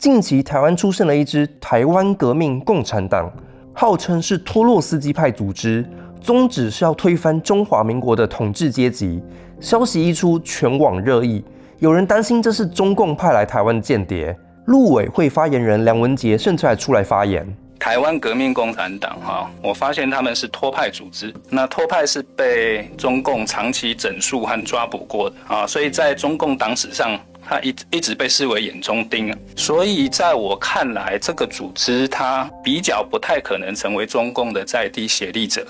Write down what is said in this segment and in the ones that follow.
近期台湾出现了一支台湾革命共产党，号称是托洛斯基派组织，宗旨是要推翻中华民国的统治阶级。消息一出，全网热议，有人担心这是中共派来台湾的间谍。陆委会发言人梁文杰甚至还出来发言。台湾革命共产党我发现他们是托派组织，那托派是被中共长期整肃和抓捕过的所以在中共党史上他一直被视为眼中钉，所以在我看来，这个组织它比较不太可能成为中共的在地协力者。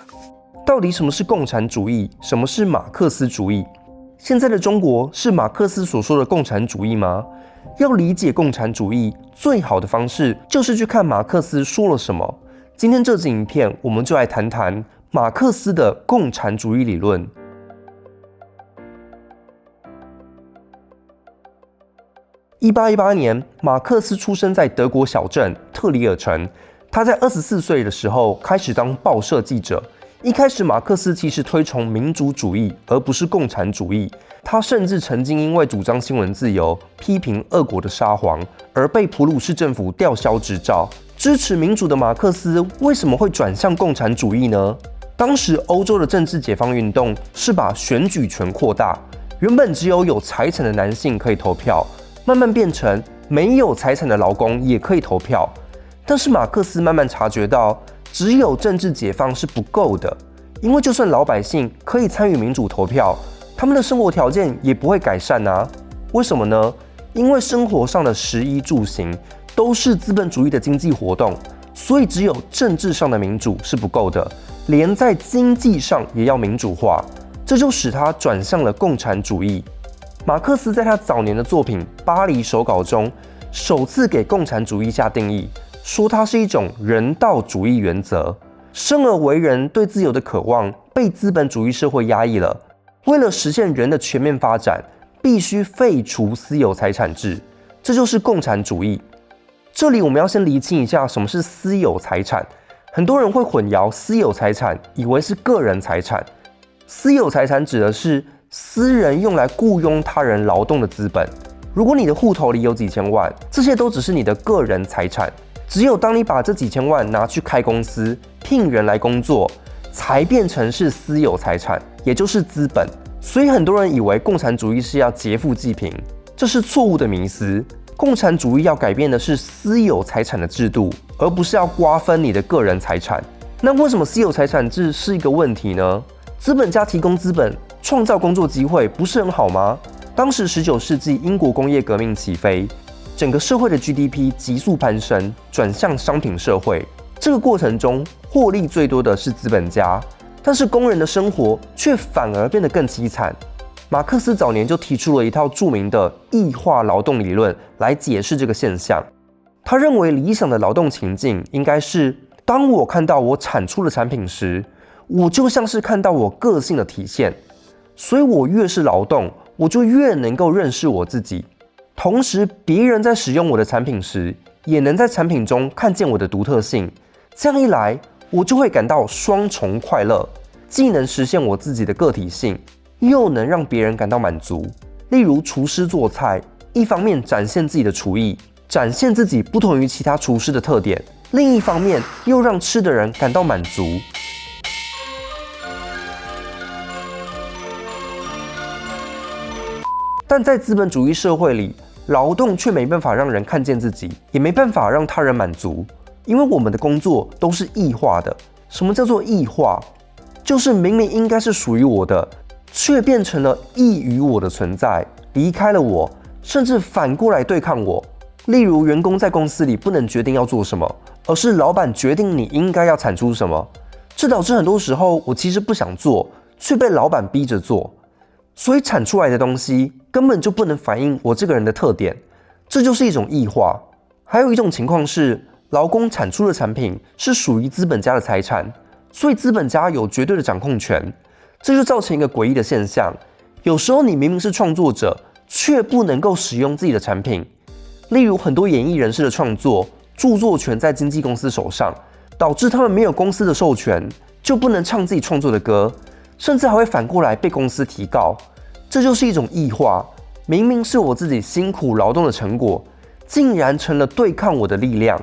到底什么是共产主义？什么是马克思主义？现在的中国是马克思所说的共产主义吗？要理解共产主义，最好的方式就是去看马克思说了什么。今天这支影片，我们就来谈谈马克思的共产主义理论。1818年，马克思出生在德国小镇特里尔城。他在24岁的时候开始当报社记者。一开始，马克思其实推崇民主主义，而不是共产主义。他甚至曾经因为主张新闻自由、批评俄国的沙皇，而被普鲁士政府吊销执照。支持民主的马克思为什么会转向共产主义呢？当时欧洲的政治解放运动是把选举权扩大，原本只有财产的男性可以投票，慢慢变成没有财产的劳工也可以投票。但是马克思慢慢察觉到，只有政治解放是不够的，因为就算老百姓可以参与民主投票，他们的生活条件也不会改善啊。为什么呢？因为生活上的食衣住行都是资本主义的经济活动，所以只有政治上的民主是不够的，连在经济上也要民主化，这就使他转向了共产主义。马克思在他早年的作品《巴黎手稿》中，首次给共产主义下定义，说它是一种人道主义原则。生而为人对自由的渴望被资本主义社会压抑了，为了实现人的全面发展，必须废除私有财产制，这就是共产主义。这里我们要先厘清一下什么是私有财产。很多人会混淆私有财产，以为是个人财产。私有财产指的是私人用来雇佣他人劳动的资本。如果你的户头里有几千万，这些都只是你的个人财产。只有当你把这几千万拿去开公司，聘人来工作，才变成是私有财产，也就是资本。所以很多人以为共产主义是要劫富济贫，这是错误的迷思。共产主义要改变的是私有财产的制度，而不是要瓜分你的个人财产。那为什么私有财产制是一个问题呢？资本家提供资本，创造工作机会，不是很好吗？当时19世纪英国工业革命起飞，整个社会的 GDP 急速攀升，转向商品社会。这个过程中，获利最多的是资本家，但是工人的生活却反而变得更凄惨。马克思早年就提出了一套著名的异化劳动理论来解释这个现象。他认为理想的劳动情境应该是，当我看到我产出的产品时，我就像是看到我个性的体现。所以我越是劳动，我就越能够认识我自己。同时，别人在使用我的产品时，也能在产品中看见我的独特性。这样一来，我就会感到双重快乐，既能实现我自己的个体性，又能让别人感到满足。例如厨师做菜，一方面展现自己的厨艺，展现自己不同于其他厨师的特点，另一方面又让吃的人感到满足。但在资本主义社会里，劳动却没办法让人看见自己，也没办法让他人满足，因为我们的工作都是异化的。什么叫做异化？就是明明应该是属于我的，却变成了异于我的存在，离开了我，甚至反过来对抗我。例如，员工在公司里不能决定要做什么，而是老板决定你应该要产出什么。这导致很多时候我其实不想做，却被老板逼着做。所以产出来的东西根本就不能反映我这个人的特点，这就是一种异化。还有一种情况是，劳工产出的产品是属于资本家的财产，所以资本家有绝对的掌控权。这就造成一个诡异的现象，有时候你明明是创作者，却不能够使用自己的产品。例如很多演艺人士的创作，著作权在经纪公司手上，导致他们没有公司的授权，就不能唱自己创作的歌，甚至还会反过来被公司提告。这就是一种异化，明明是我自己辛苦劳动的成果，竟然成了对抗我的力量。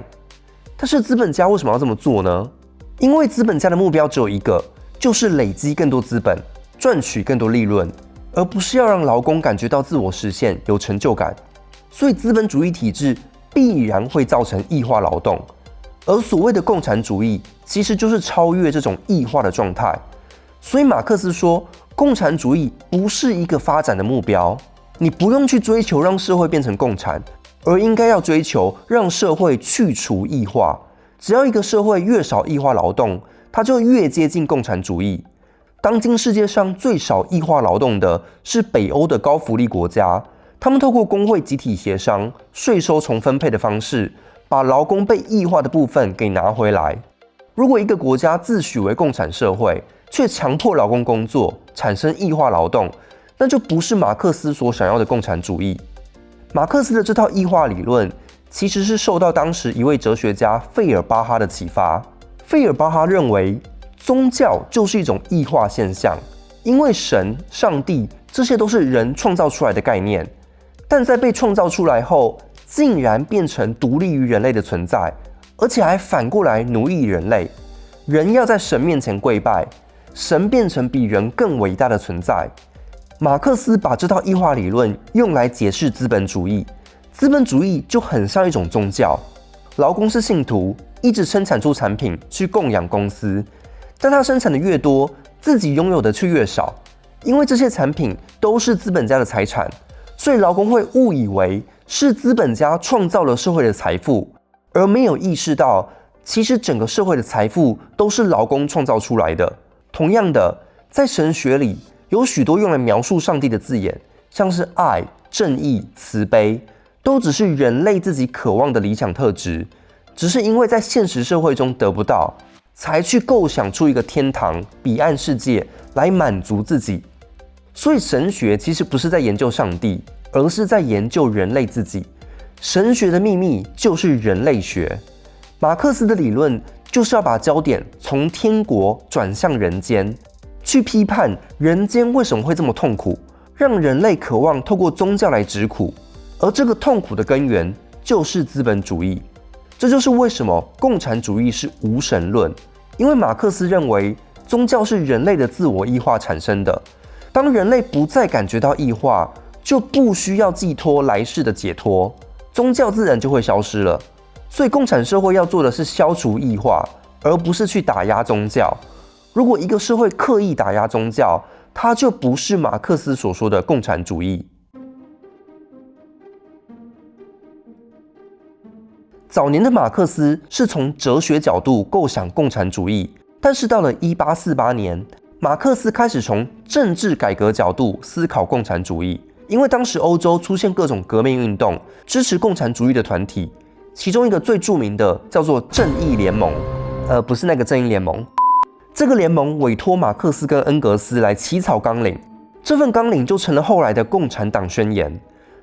但是资本家为什么要这么做呢？因为资本家的目标只有一个，就是累积更多资本，赚取更多利润，而不是要让劳工感觉到自我实现、有成就感。所以资本主义体制必然会造成异化劳动，而所谓的共产主义其实就是超越这种异化的状态。所以马克思说，共产主义不是一个发展的目标，你不用去追求让社会变成共产，而应该要追求让社会去除异化。只要一个社会越少异化劳动，它就越接近共产主义。当今世界上最少异化劳动的是北欧的高福利国家，他们透过工会集体协商、税收重分配的方式，把劳工被异化的部分给拿回来。如果一个国家自诩为共产社会，却强迫劳工工作，产生异化劳动，那就不是马克思所想要的共产主义。马克思的这套异化理论，其实是受到当时一位哲学家费尔巴哈的启发。费尔巴哈认为，宗教就是一种异化现象，因为神、上帝这些都是人创造出来的概念，但在被创造出来后，竟然变成独立于人类的存在，而且还反过来奴役人类。人要在神面前跪拜，神变成比人更伟大的存在。马克思把这套异化理论用来解释资本主义，资本主义就很像一种宗教，劳工是信徒，一直生产出产品去供养公司，但他生产的越多，自己拥有的却越少，因为这些产品都是资本家的财产，所以劳工会误以为是资本家创造了社会的财富，而没有意识到其实整个社会的财富都是劳工创造出来的。同样的，在神学里有许多用来描述上帝的字眼，像是爱、正义、慈悲，都只是人类自己渴望的理想特质，只是因为在现实社会中得不到，才去构想出一个天堂、彼岸世界来满足自己。所以神学其实不是在研究上帝，而是在研究人类自己。神学的秘密就是人类学。马克思的理论就是要把焦点从天国转向人间，去批判人间为什么会这么痛苦，让人类渴望透过宗教来止苦，而这个痛苦的根源就是资本主义。这就是为什么共产主义是无神论，因为马克思认为宗教是人类的自我异化产生的，当人类不再感觉到异化，就不需要寄托来世的解脱，宗教自然就会消失了。所以共产社会要做的是消除异化，而不是去打压宗教。如果一个社会刻意打压宗教，它就不是马克思所说的共产主义。早年的马克思是从哲学角度构想共产主义，但是到了1848年，马克思开始从政治改革角度思考共产主义。因为当时欧洲出现各种革命运动，支持共产主义的团体，其中一个最著名的叫做正义联盟，不是那个正义联盟。这个联盟委托马克思跟恩格斯来起草纲领，这份纲领就成了后来的共产党宣言。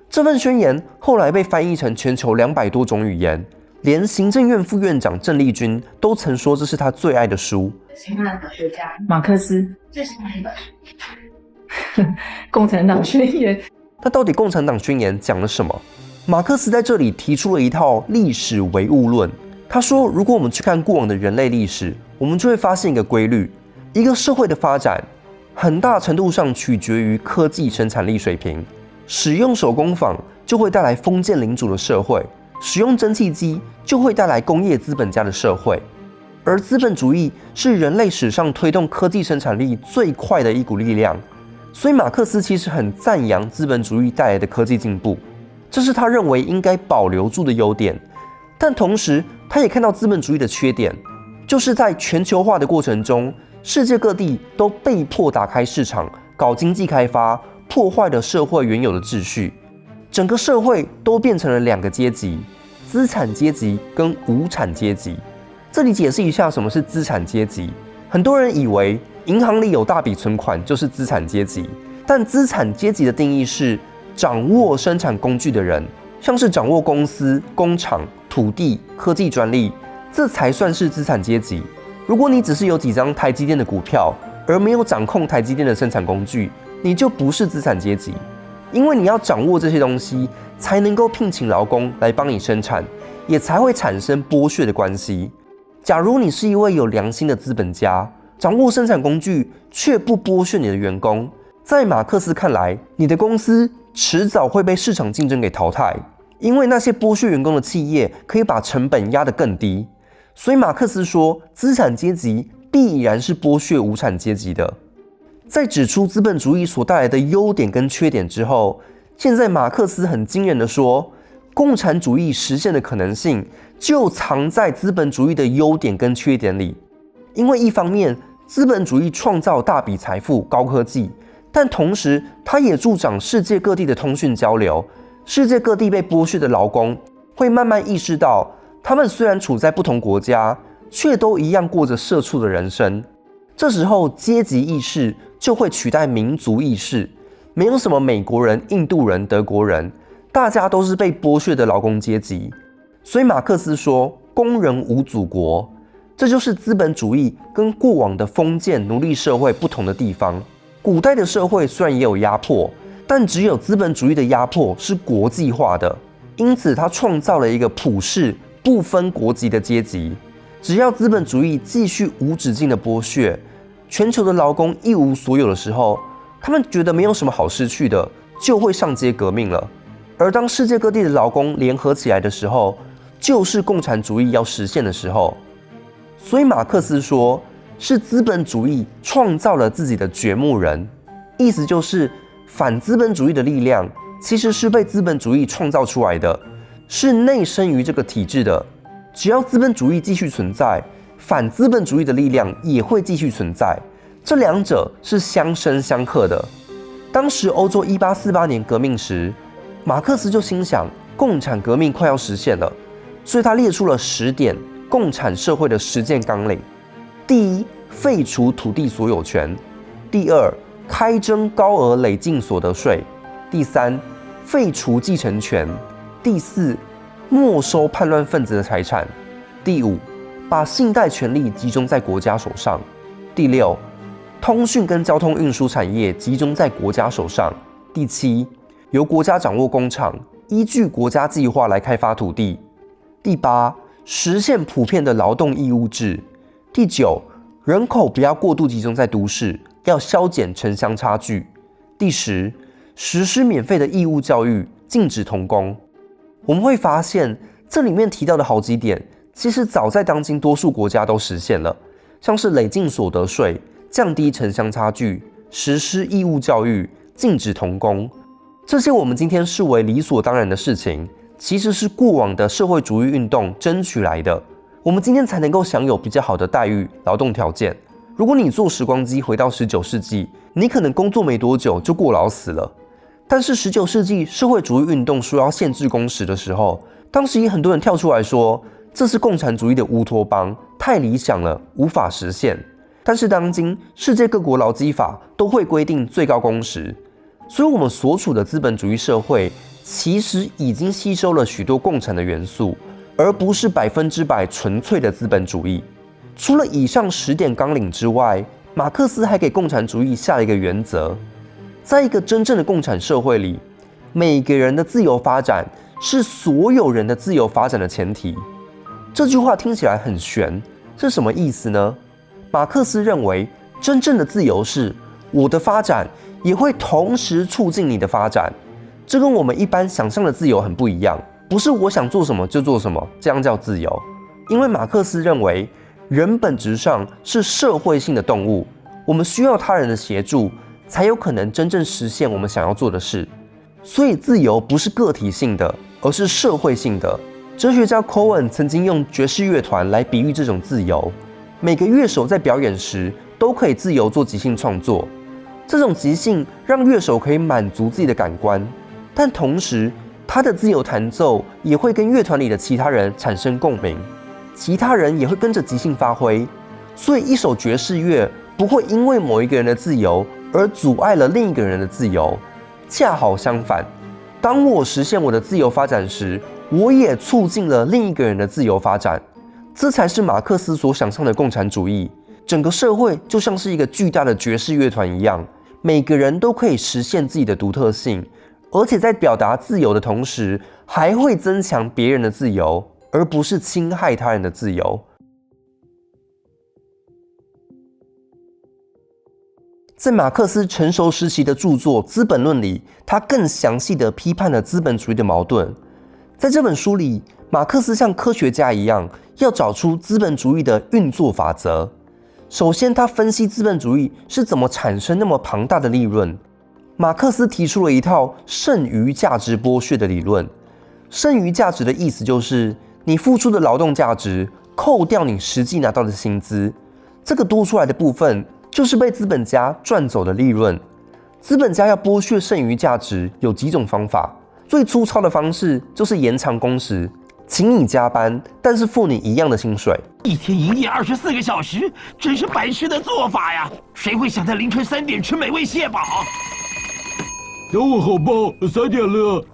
这份宣言后来被翻译成全球200多种语言，连行政院副院长郑丽君都曾说这是他最爱的书。喜欢的科学家马克思最喜欢的一本共产党宣言。那到底共产党宣言讲了什么？马克思在这里提出了一套历史唯物论。他说，如果我们去看过往的人类历史，我们就会发现一个规律：一个社会的发展，很大程度上取决于科技生产力水平。使用手工坊就会带来封建领主的社会，使用蒸汽机就会带来工业资本家的社会。而资本主义是人类史上推动科技生产力最快的一股力量，所以马克思其实很赞扬资本主义带来的科技进步，这是他认为应该保留住的优点。但同时，他也看到资本主义的缺点，就是在全球化的过程中，世界各地都被迫打开市场，搞经济开发，破坏了社会原有的秩序，整个社会都变成了2个阶级：资产阶级跟无产阶级。这里解释一下什么是资产阶级。很多人以为银行里有大笔存款就是资产阶级，但资产阶级的定义是掌握生产工具的人，像是掌握公司、工厂、土地、科技专利，这才算是资产阶级。如果你只是有几张台积电的股票，而没有掌控台积电的生产工具，你就不是资产阶级。因为你要掌握这些东西，才能够聘请劳工来帮你生产，也才会产生剥削的关系。假如你是一位有良心的资本家，掌握生产工具却不剥削你的员工，在马克思看来，你的公司迟早会被市场竞争给淘汰，因为那些剥削员工的企业可以把成本压得更低。所以马克思说，资产阶级必然是剥削无产阶级的。在指出资本主义所带来的优点跟缺点之后，现在马克思很惊人的说，共产主义实现的可能性就藏在资本主义的优点跟缺点里。因为一方面，资本主义创造大笔财富、高科技，但同时它也助长世界各地的通讯交流。世界各地被剥削的劳工会慢慢意识到，他们虽然处在不同国家，却都一样过着社畜的人生。这时候，阶级意识就会取代民族意识，没有什么美国人、印度人、德国人，大家都是被剥削的劳工阶级。所以马克思说，工人无祖国，这就是资本主义跟过往的封建奴隶社会不同的地方。古代的社会虽然也有压迫，但只有资本主义的压迫是国际化的，因此它创造了一个普世、不分国籍的阶级。只要资本主义继续无止境的剥削，全球的劳工一无所有的时候，他们觉得没有什么好失去的，就会上街革命了。而当世界各地的劳工联合起来的时候，就是共产主义要实现的时候。所以马克思说，是资本主义创造了自己的掘墓人，意思就是反资本主义的力量其实是被资本主义创造出来的，是内生于这个体制的。只要资本主义继续存在，反资本主义的力量也会继续存在，这两者是相生相克的。当时欧洲1848年革命时，马克思就心想，共产革命快要实现了，所以他列出了10点共产社会的实践纲领。第一，废除土地所有权；第二，开征高额累进所得税；第三，废除继承权；第四，没收叛乱分子的财产；第五，把信贷权力集中在国家手上；第六，通讯跟交通运输产业集中在国家手上；第七，由国家掌握工厂，依据国家计划来开发土地；第八，实现普遍的劳动义务制；第九，人口不要过度集中在都市，要削减城乡差距；第十，实施免费的义务教育，禁止童工。我们会发现，这里面提到的好几点，其实早在当今多数国家都实现了，像是累进所得税、降低城乡差距、实施义务教育、禁止童工。这些我们今天视为理所当然的事情，其实是过往的社会主义运动争取来的，我们今天才能够享有比较好的待遇、劳动条件。如果你坐时光机回到19世纪，你可能工作没多久就过劳死了。但是19世纪社会主义运动说要限制工时的时候，当时也很多人跳出来说，这是共产主义的乌托邦，太理想了，无法实现。但是当今世界各国劳基法都会规定最高工时，所以我们所处的资本主义社会其实已经吸收了许多共产的元素，而不是100%纯粹的资本主义。除了以上10点纲领之外，马克思还给共产主义下了一个原则，在一个真正的共产社会里，每个人的自由发展是所有人的自由发展的前提。这句话听起来很玄，是什么意思呢？马克思认为，真正的自由是我的发展也会同时促进你的发展。这跟我们一般想象的自由很不一样，不是我想做什么就做什么，这样叫自由。因为马克思认为，人本质上是社会性的动物，我们需要他人的协助，才有可能真正实现我们想要做的事。所以自由不是个体性的，而是社会性的。哲学家 Cohen 曾经用爵士乐团来比喻这种自由，每个乐手在表演时都可以自由做即兴创作，这种即兴让乐手可以满足自己的感官，但同时他的自由弹奏也会跟乐团里的其他人产生共鸣，其他人也会跟着即兴发挥。所以一首爵士乐不会因为某一个人的自由而阻碍了另一个人的自由，恰好相反，当我实现我的自由发展时，我也促进了另一个人的自由发展。这才是马克思所想象的共产主义。整个社会就像是一个巨大的爵士乐团一样，每个人都可以实现自己的独特性，而且在表达自由的同时，还会增强别人的自由，而不是侵害他人的自由。在马克思成熟时期的著作《资本论》里，他更详细地批判了资本主义的矛盾。在这本书里，马克思像科学家一样，要找出资本主义的运作法则。首先，他分析资本主义是怎么产生那么庞大的利润。马克思提出了一套剩余价值剥削的理论。剩余价值的意思就是，你付出的劳动价值扣掉你实际拿到的薪资，这个多出来的部分就是被资本家赚走的利润。资本家要剥削剩余价值有几种方法，最粗糙的方式就是延长工时，请你加班，但是付你一样的薪水。一天营业24个小时，真是白痴的做法呀！谁会想在凌晨3点吃美味蟹堡？等我好吧，3点了。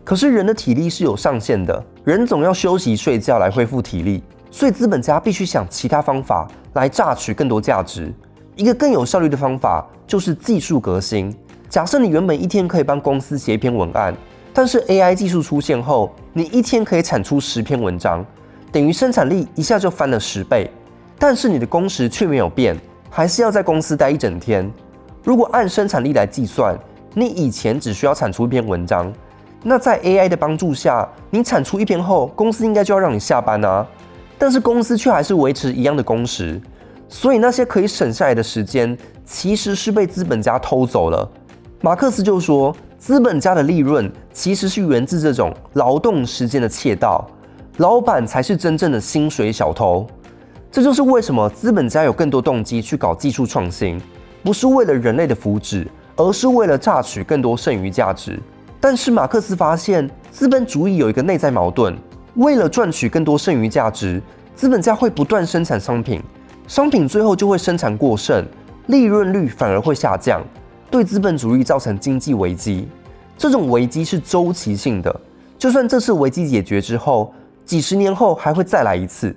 可是人的体力是有上限的，人总要休息睡觉来恢复体力，所以资本家必须想其他方法来榨取更多价值。一个更有效率的方法就是技术革新。假设你原本一天可以帮公司写一篇文案，但是 AI 技术出现后，你一天可以产出10篇文章，等于生产力一下就翻了10倍。但是你的工时却没有变，还是要在公司待一整天。如果按生产力来计算，你以前只需要产出1篇文章，那在 AI 的帮助下，你产出1篇后，公司应该就要让你下班啊。但是公司却还是维持一样的工时，所以那些可以省下来的时间，其实是被资本家偷走了。马克思就说，资本家的利润其实是源自这种劳动时间的窃盗，老板才是真正的薪水小偷。这就是为什么资本家有更多动机去搞技术创新，不是为了人类的福祉，而是为了榨取更多剩余价值。但是马克思发现，资本主义有一个内在矛盾，为了赚取更多剩余价值，资本家会不断生产商品，商品最后就会生产过剩，利润率反而会下降，对资本主义造成经济危机。这种危机是周期性的，就算这次危机解决之后，几十年后还会再来一次。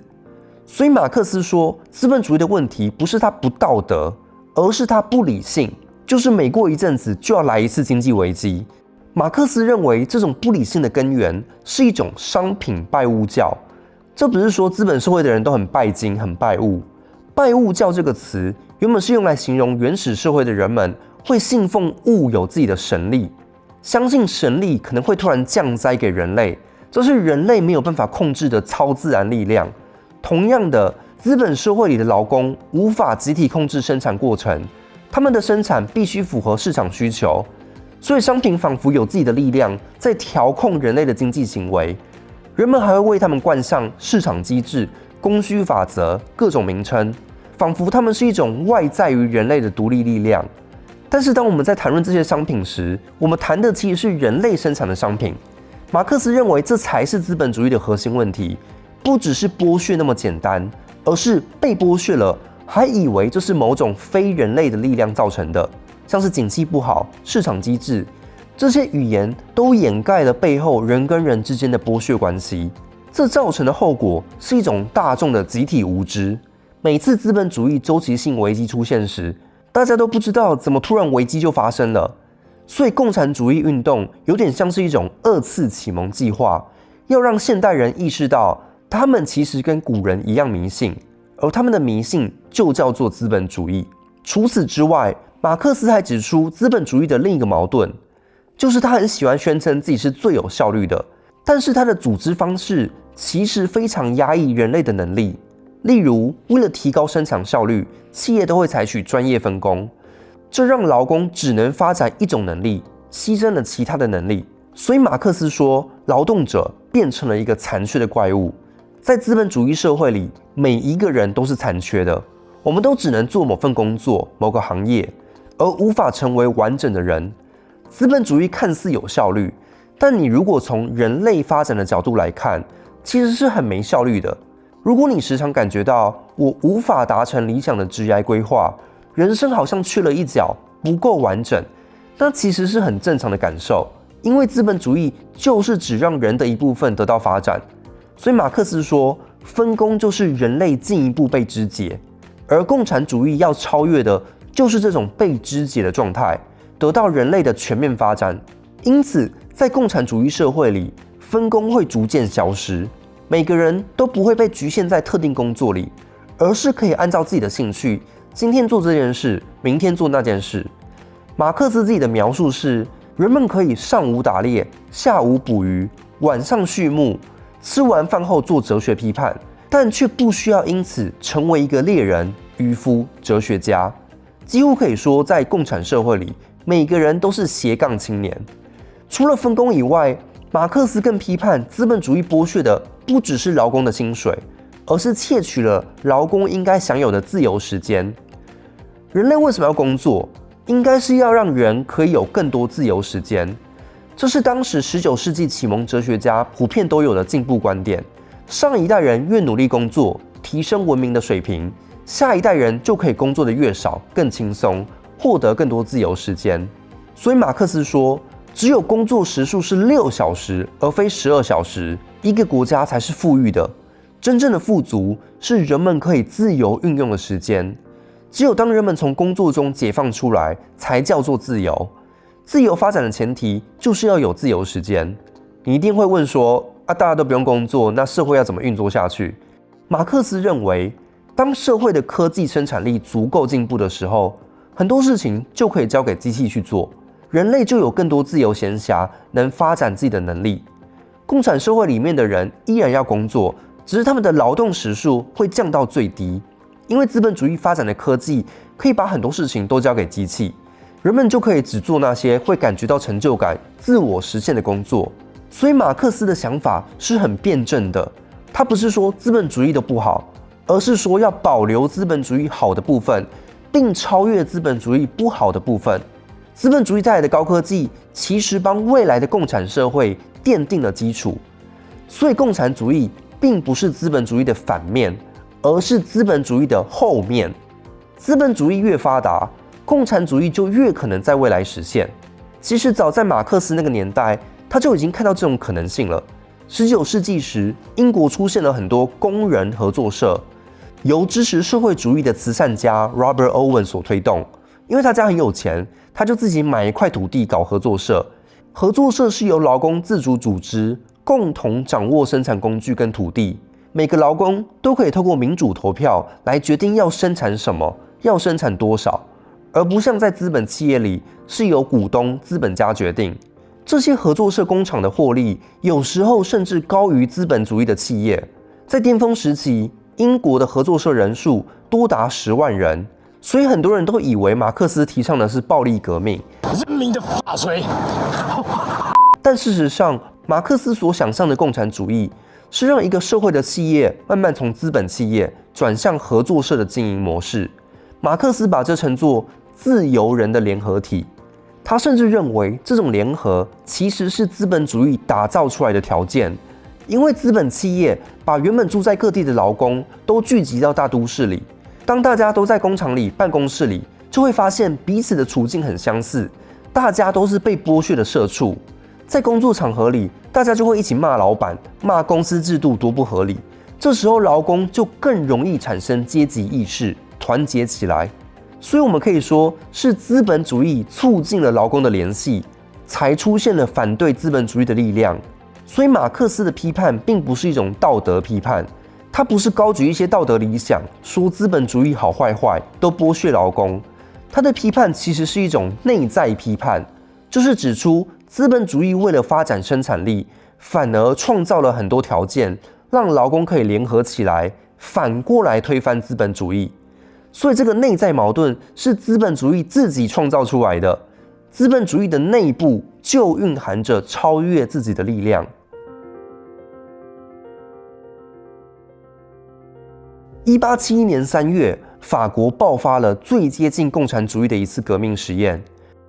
所以马克思说，资本主义的问题不是它不道德，而是它不理性，就是每过一阵子就要来一次经济危机。马克思认为，这种不理性的根源是一种商品拜物教。这不是说资本社会的人都很拜金、很拜物。拜物教这个词原本是用来形容原始社会的人们会信奉物有自己的神力，相信神力可能会突然降灾给人类，这是人类没有办法控制的超自然力量。同样的，资本社会里的劳工无法集体控制生产过程，他们的生产必须符合市场需求，所以商品仿佛有自己的力量在调控人类的经济行为。人们还会为他们冠上市场机制、供需法则各种名称，仿佛他们是一种外在于人类的独立力量。但是当我们在谈论这些商品时，我们谈的其实是人类生产的商品。马克思认为这才是资本主义的核心问题，不只是剥削那么简单，而是被剥削了，还以为这是某种非人类的力量造成的，像是景气不好、市场机制，这些语言都掩盖了背后人跟人之间的剥削关系。这造成的后果是一种大众的集体无知。每次资本主义周期性危机出现时，大家都不知道怎么突然危机就发生了。所以共产主义运动有点像是一种2次启蒙计划，要让现代人意识到他们其实跟古人一样迷信，而他们的迷信就叫做资本主义。除此之外，马克思还指出资本主义的另一个矛盾，就是他很喜欢宣称自己是最有效率的，但是他的组织方式其实非常压抑人类的能力。例如，为了提高生产效率，企业都会采取专业分工，这让劳工只能发展一种能力，牺牲了其他的能力。所以马克思说，劳动者变成了一个残缺的怪物。在资本主义社会里，每一个人都是残缺的，我们都只能做某份工作、某个行业，而无法成为完整的人。资本主义看似有效率，但你如果从人类发展的角度来看，其实是很没效率的。如果你时常感觉到我无法达成理想的职业规划，人生好像缺了一角，不够完整，那其实是很正常的感受，因为资本主义就是只让人的一部分得到发展。所以马克思说，分工就是人类进一步被肢解，而共产主义要超越的就是这种被肢解的状态，得到人类的全面发展。因此，在共产主义社会里，分工会逐渐消失，每个人都不会被局限在特定工作里，而是可以按照自己的兴趣，今天做这件事，明天做那件事。马克思自己的描述是：人们可以上午打猎，下午捕鱼，晚上畜牧，吃完饭后做哲学批判，但却不需要因此成为一个猎人、渔夫、哲学家。几乎可以说，在共产社会里，每个人都是斜杠青年。除了分工以外，马克思更批判资本主义剥削的不只是劳工的薪水，而是窃取了劳工应该享有的自由时间。人类为什么要工作？应该是要让人可以有更多自由时间。这是当时19世纪启蒙哲学家普遍都有的进步观点。上一代人越努力工作，提升文明的水平，下一代人就可以工作的越少，更轻松，获得更多自由时间。所以马克思说，只有工作时数是6小时，而非12小时，一个国家才是富裕的。真正的富足是人们可以自由运用的时间。只有当人们从工作中解放出来，才叫做自由。自由发展的前提就是要有自由时间。你一定会问说，大家都不用工作，那社会要怎么运作下去？马克思认为，当社会的科技生产力足够进步的时候，很多事情就可以交给机器去做，人类就有更多自由闲暇，能发展自己的能力。共产社会里面的人依然要工作，只是他们的劳动时数会降到最低。因为资本主义发展的科技可以把很多事情都交给机器，人们就可以只做那些会感觉到成就感、自我实现的工作。所以马克思的想法是很辩证的，他不是说资本主义的不好，而是说要保留资本主义好的部分，并超越资本主义不好的部分。资本主义带来的高科技其实帮未来的共产社会奠定了基础。所以共产主义并不是资本主义的反面，而是资本主义的后面。资本主义越发达，共产主义就越可能在未来实现。其实早在马克思那个年代，他就已经看到这种可能性了。19世纪时，英国出现了很多工人合作社，由支持社会主义的慈善家 Robert Owen 所推动。因为他家很有钱，他就自己买一块土地搞合作社。合作社是由劳工自主组织，共同掌握生产工具跟土地。每个劳工都可以透过民主投票来决定要生产什么，要生产多少，而不像在资本企业里是由股东、资本家决定。这些合作社工厂的获利，有时候甚至高于资本主义的企业。在巅峰时期，英国的合作社人数多达10万人，所以很多人都以为马克思提倡的是暴力革命，人民的法锤。但事实上，马克思所想象的共产主义是让一个社会的企业慢慢从资本企业转向合作社的经营模式。马克思把这称作自由人的联合体。他甚至认为这种联合其实是资本主义打造出来的条件，因为资本企业把原本住在各地的劳工都聚集到大都市里，当大家都在工厂里、办公室里，就会发现彼此的处境很相似，大家都是被剥削的社畜。在工作场合里，大家就会一起骂老板，骂公司制度多不合理。这时候劳工就更容易产生阶级意识，团结起来。所以我们可以说是资本主义促进了劳工的联系，才出现了反对资本主义的力量。所以马克思的批判并不是一种道德批判，他不是高举一些道德理想，说资本主义好坏坏，都剥削劳工。他的批判其实是一种内在批判，就是指出资本主义为了发展生产力，反而创造了很多条件，让劳工可以联合起来，反过来推翻资本主义。所以这个内在矛盾是资本主义自己创造出来的，资本主义的内部就蕴含着超越自己的力量。1871年3月，法国爆发了最接近共产主义的一次革命实验。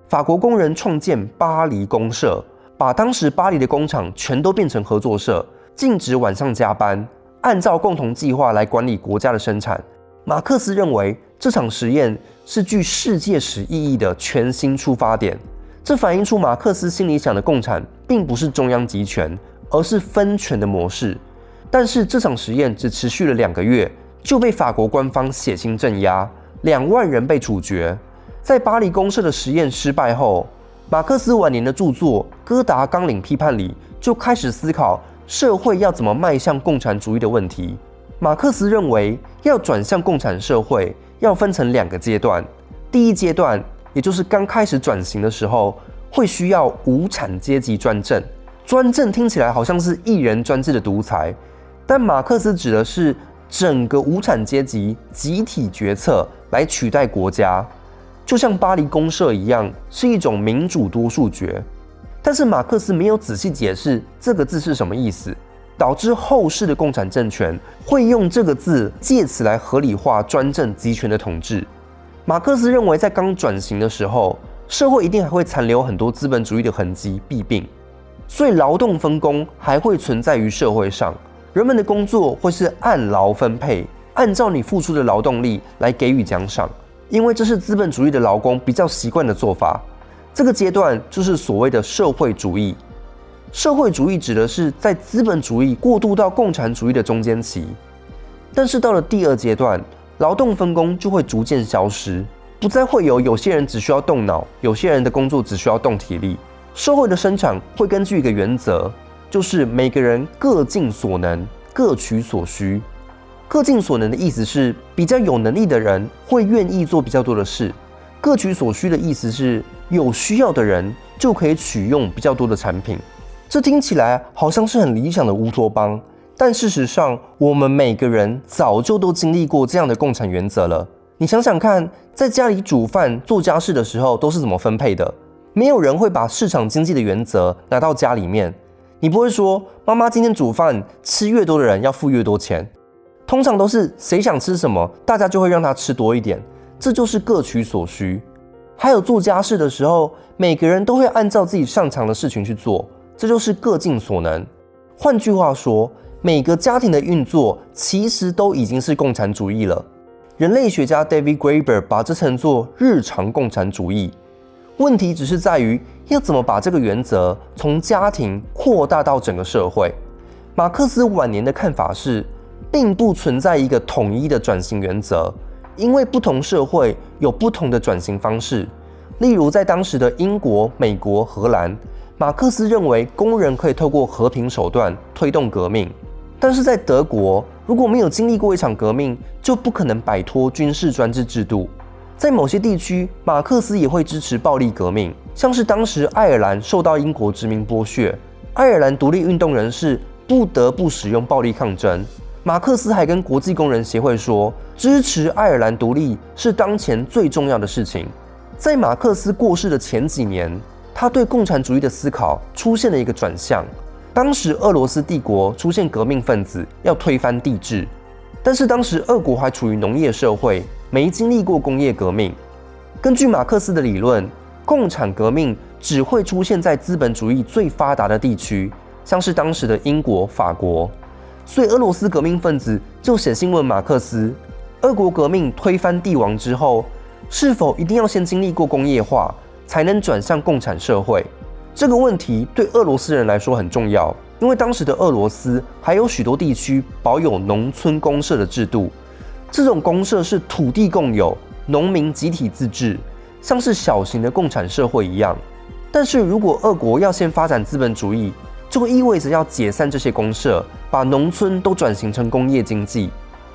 法国工人创建巴黎公社，把当时巴黎的工厂全都变成合作社，禁止晚上加班，按照共同计划来管理国家的生产。马克思认为这场实验是具世界史意义的全新出发点，这反映出马克思心里想的共产并不是中央集权，而是分权的模式。但是这场实验只持续了2个月，就被法国官方血腥镇压，2万人被处决。在巴黎公社的实验失败后，马克思晚年的著作《哥达纲领批判》里就开始思考社会要怎么迈向共产主义的问题。马克思认为，要转向共产社会，要分成2个阶段。第一阶段，也就是刚开始转型的时候，会需要无产阶级专政。专政听起来好像是一人专制的独裁，但马克思指的是整个无产阶级集体决策来取代国家，就像巴黎公社一样，是一种民主多数决。但是马克思没有仔细解释这个字是什么意思，导致后世的共产政权会用这个字借此来合理化专政集权的统治。马克思认为，在刚转型的时候，社会一定还会残留很多资本主义的痕迹弊病，所以劳动分工还会存在于社会上，人们的工作会是按劳分配，按照你付出的劳动力来给予奖赏，因为这是资本主义的劳工比较习惯的做法。这个阶段就是所谓的社会主义。社会主义指的是在资本主义过渡到共产主义的中间期，但是到了第2阶段，劳动分工就会逐渐消失，不再会有些人只需要动脑，有些人的工作只需要动体力。社会的生产会根据一个原则，就是每个人各尽所能，各取所需。各尽所能的意思是，比较有能力的人会愿意做比较多的事；各取所需的意思是，有需要的人就可以取用比较多的产品。这听起来好像是很理想的乌托邦，但事实上，我们每个人早就都经历过这样的共产原则了。你想想看，在家里煮饭、做家事的时候都是怎么分配的？没有人会把市场经济的原则拿到家里面。你不会说，妈妈今天煮饭，吃越多的人要付越多钱。通常都是谁想吃什么，大家就会让他吃多一点，这就是各取所需。还有做家事的时候，每个人都会按照自己擅长的事情去做，这就是各尽所能。换句话说，每个家庭的运作其实都已经是共产主义了。人类学家 David Graeber 把这称作日常共产主义。问题只是在于要怎么把这个原则从家庭扩大到整个社会。马克思晚年的看法是，并不存在一个统一的转型原则，因为不同社会有不同的转型方式。例如在当时的英国、美国、荷兰，马克思认为工人可以透过和平手段推动革命，但是在德国，如果没有经历过一场革命，就不可能摆脱军事专制制度。在某些地区，马克思也会支持暴力革命，像是当时爱尔兰受到英国殖民剥削，爱尔兰独立运动人士不得不使用暴力抗争。马克思还跟国际工人协会说，支持爱尔兰独立是当前最重要的事情。在马克思过世的前几年，他对共产主义的思考出现了一个转向。当时俄罗斯帝国出现革命分子要推翻帝制，但是当时俄国还处于农业社会，没经历过工业革命。根据马克思的理论，共产革命只会出现在资本主义最发达的地区，像是当时的英国、法国。所以俄罗斯革命分子就写信问马克思，俄国革命推翻帝王之后，是否一定要先经历过工业化，才能转向共产社会？这个问题对俄罗斯人来说很重要，因为当时的俄罗斯还有许多地区保有农村公社的制度。这种公社是土地共有，农民集体自治，像是小型的共产社会一样。但是如果俄国要先发展资本主义，就意味着要解散这些公社，把农村都转型成工业经济。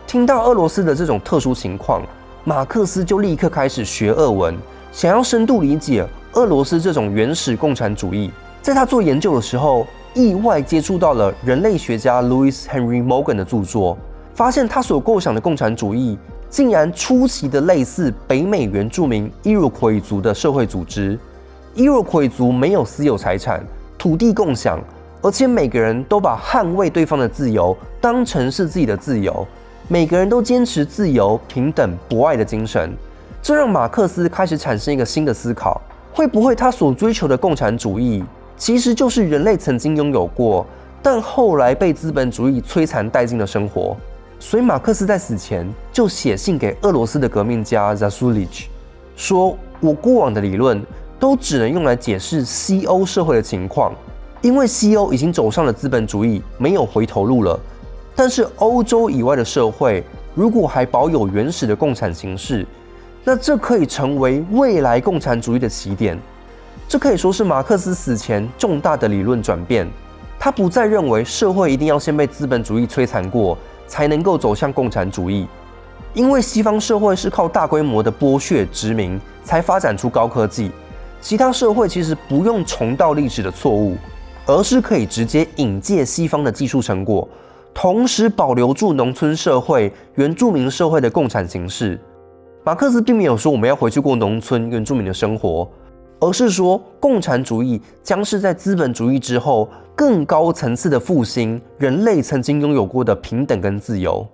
听到俄罗斯的这种特殊情况，马克思就立刻开始学俄文，想要深度理解俄罗斯这种原始共产主义。在他做研究的时候，意外接触到了人类学家 Louis Henry Morgan 的著作，发现他所构想的共产主义竟然出奇的类似北美原住民伊洛魁族的社会组织。伊洛魁族没有私有财产，土地共享，而且每个人都把捍卫对方的自由当成是自己的自由，每个人都坚持自由、平等、博爱的精神。这让马克思开始产生一个新的思考：会不会他所追求的共产主义，其实就是人类曾经拥有过，但后来被资本主义摧残殆尽的生活？所以马克思在死前就写信给俄罗斯的革命家 Zasulich， 说：我过往的理论都只能用来解释西欧社会的情况，因为西欧已经走上了资本主义，没有回头路了。但是欧洲以外的社会如果还保有原始的共产形式，那这可以成为未来共产主义的起点。这可以说是马克思死前重大的理论转变。他不再认为社会一定要先被资本主义摧残过，才能够走向共产主义。因为西方社会是靠大规模的剥削殖民才发展出高科技，其他社会其实不用重蹈历史的错误，而是可以直接引介西方的技术成果，同时保留住农村社会、原住民社会的共产形式。马克思并没有说我们要回去过农村原住民的生活，而是说共产主义将是在资本主义之后更高层次的复兴人类曾经拥有过的平等跟自由。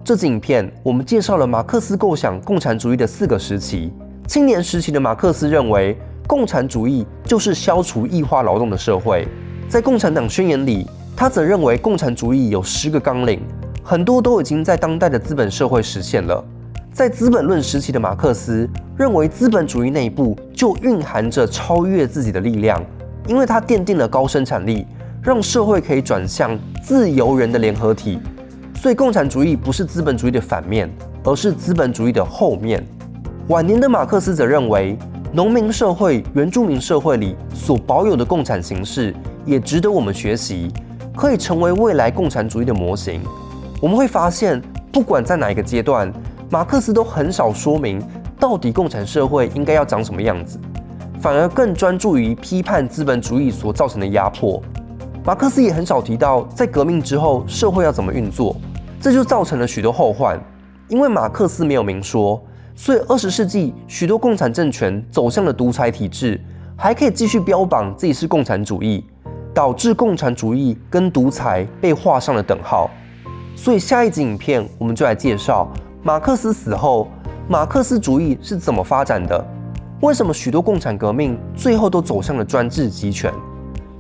这支影片我们介绍了马克思构想共产主义的4个时期。青年时期的马克思认为，共产主义就是消除异化劳动的社会。在共产党宣言里，他则认为共产主义有10个纲领，很多都已经在当代的资本社会实现了。在资本论时期的马克思认为，资本主义内部就蕴含着超越自己的力量，因为它奠定了高生产力，让社会可以转向自由人的联合体。所以共产主义不是资本主义的反面，而是资本主义的后面。晚年的马克思则认为，农民社会、原住民社会里所保有的共产形式也值得我们学习，可以成为未来共产主义的模型。我们会发现，不管在哪一个阶段，马克思都很少说明到底共产社会应该要长什么样子，反而更专注于批判资本主义所造成的压迫。马克思也很少提到在革命之后社会要怎么运作，这就造成了许多后患。因为马克思没有明说，所以20世纪许多共产政权走向了独裁体制，还可以继续标榜自己是共产主义，导致共产主义跟独裁被画上了等号。所以下一集影片我们就来介绍马克思死后，马克思主义是怎么发展的？为什么许多共产革命最后都走向了专制集权？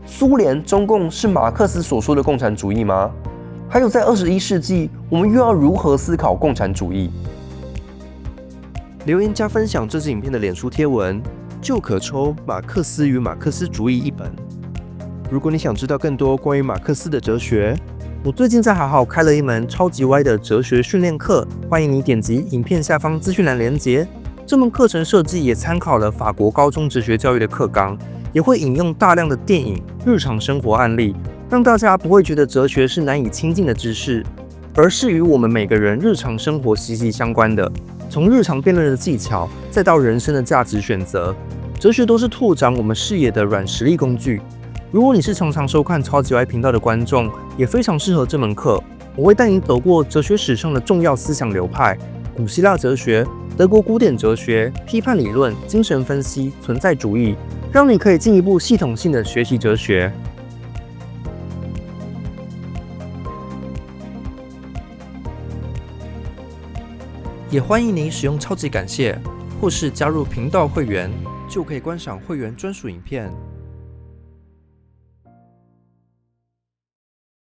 苏联、中共是马克思所说的共产主义吗？还有在21世纪，我们又要如何思考共产主义？留言加分享这支影片的脸书贴文，就可抽《马克思与马克思主义》一本。如果你想知道更多关于马克思的哲学，我最近在好好开了一门超级歪的哲学训练课，欢迎你点击影片下方资讯栏连结。这门课程设计也参考了法国高中哲学教育的课纲，也会引用大量的电影、日常生活案例，让大家不会觉得哲学是难以亲近的知识，而是与我们每个人日常生活息息相关的。从日常辩论的技巧，再到人生的价值选择，哲学都是拓展我们视野的软实力工具。如果你是常常收看超级歪频道的观众，也非常适合这门课。我会带你走过哲学史上的重要思想流派，古希腊哲学、德国古典哲学、批判理论、精神分析、存在主义，让你可以进一步系统性的学习哲学。也欢迎您使用超级感谢，或是加入频道会员，就可以观赏会员专属影片。